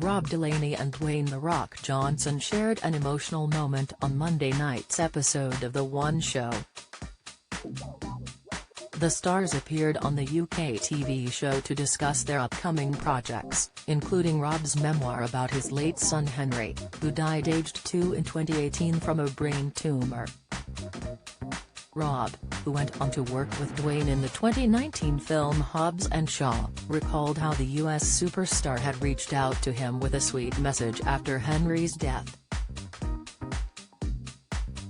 Rob Delaney and Dwayne The Rock Johnson shared an emotional moment on Monday night's episode of The One Show. The stars appeared on the UK TV show to discuss their upcoming projects, including Rob's memoir about his late son Henry, who died aged 2 in 2018 from a brain tumor. Rob, who went on to work with Dwayne in the 2019 film Hobbs & Shaw, recalled how the US superstar had reached out to him with a sweet message after Henry's death.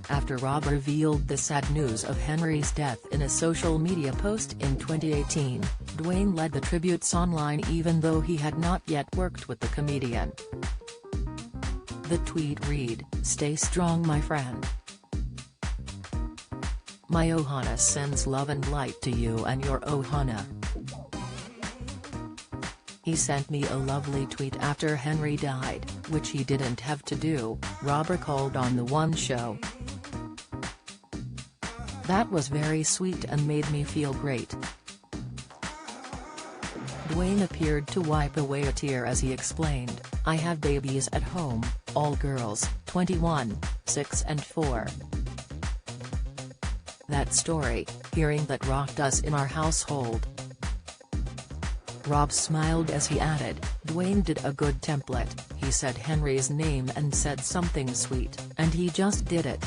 After Rob revealed the sad news of Henry's death in a social media post in 2018, Dwayne led the tributes online even though he had not yet worked with the comedian. The tweet read, "Stay strong my friend. My Ohana sends love and light to you and your Ohana." He sent me a lovely tweet after Henry died, which he didn't have to do, Rob recalled on The One Show. "That was very sweet and made me feel great." Dwayne appeared to wipe away a tear as he explained, "I have babies at home, all girls, 21, 6 and 4. That story, hearing that rocked us in our household." Rob smiled as he added, "Dwayne did a good template, he said Henry's name and said something sweet, and he just did it."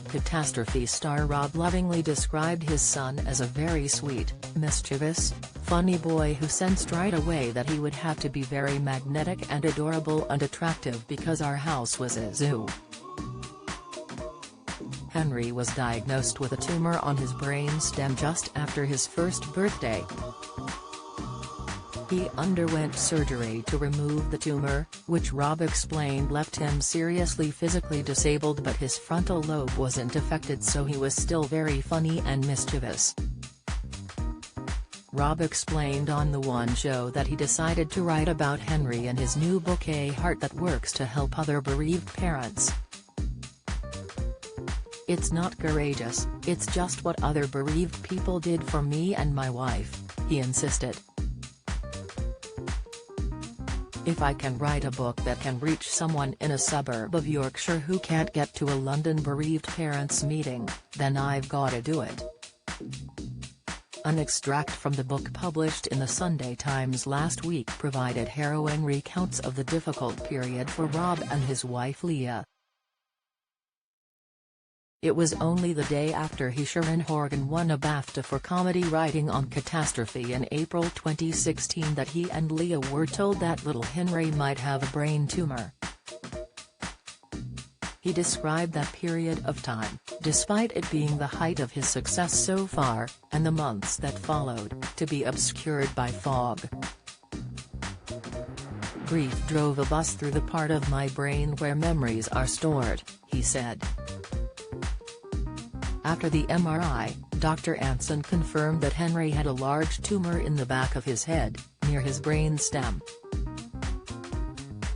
Catastrophe star Rob lovingly described his son as a very sweet, mischievous, funny boy who sensed right away that he would have to be very magnetic and adorable and attractive because our house was a zoo. Henry was diagnosed with a tumor on his brain stem just after his first birthday. He underwent surgery to remove the tumor, which Rob explained left him seriously physically disabled, but his frontal lobe wasn't affected, so he was still very funny and mischievous. Rob explained on The One Show that he decided to write about Henry in his new book A Heart That Works to help other bereaved parents. "It's not courageous, it's just what other bereaved people did for me and my wife," he insisted. "If I can write a book that can reach someone in a suburb of Yorkshire who can't get to a London bereaved parents' meeting, then I've gotta do it." An extract from the book published in the Sunday Times last week provided harrowing recounts of the difficult period for Rob and his wife Leah. It was only the day after Sharon Horgan won a BAFTA for comedy writing on Catastrophe in April 2016 that he and Leah were told that little Henry might have a brain tumor. He described that period of time, despite it being the height of his success so far, and the months that followed, to be obscured by fog. "Grief drove a bus through the part of my brain where memories are stored," he said. After the MRI, Dr. Anson confirmed that Henry had a large tumor in the back of his head, near his brain stem.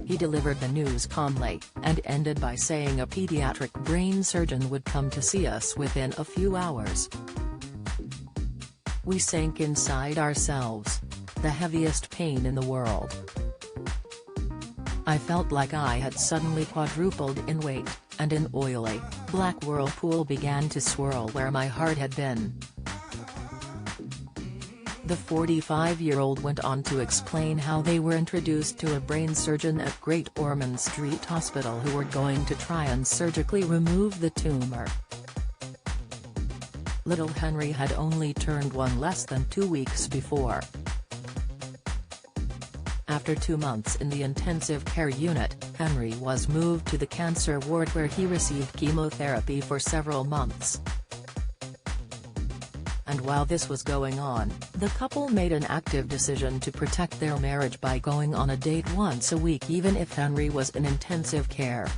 He delivered the news calmly, and ended by saying a pediatric brain surgeon would come to see us within a few hours. "We sank inside ourselves. The heaviest pain in the world. I felt like I had suddenly quadrupled in weight, and an oily, black whirlpool began to swirl where my heart had been." The 45-year-old went on to explain how they were introduced to a brain surgeon at Great Ormond Street Hospital who were going to try and surgically remove the tumor. Little Henry had only turned 1 less than 2 weeks before. After 2 months in the intensive care unit, Henry was moved to the cancer ward where he received chemotherapy for several months. And while this was going on, the couple made an active decision to protect their marriage by going on a date once a week even if Henry was in intensive care.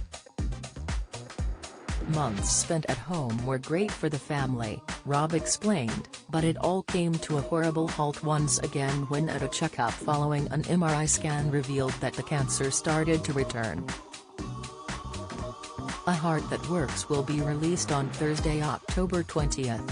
"Months spent at home were great for the family," Rob explained, but it all came to a horrible halt once again when at a checkup following an MRI scan revealed that the cancer started to return. A Heart That Works will be released on Thursday, October 20th.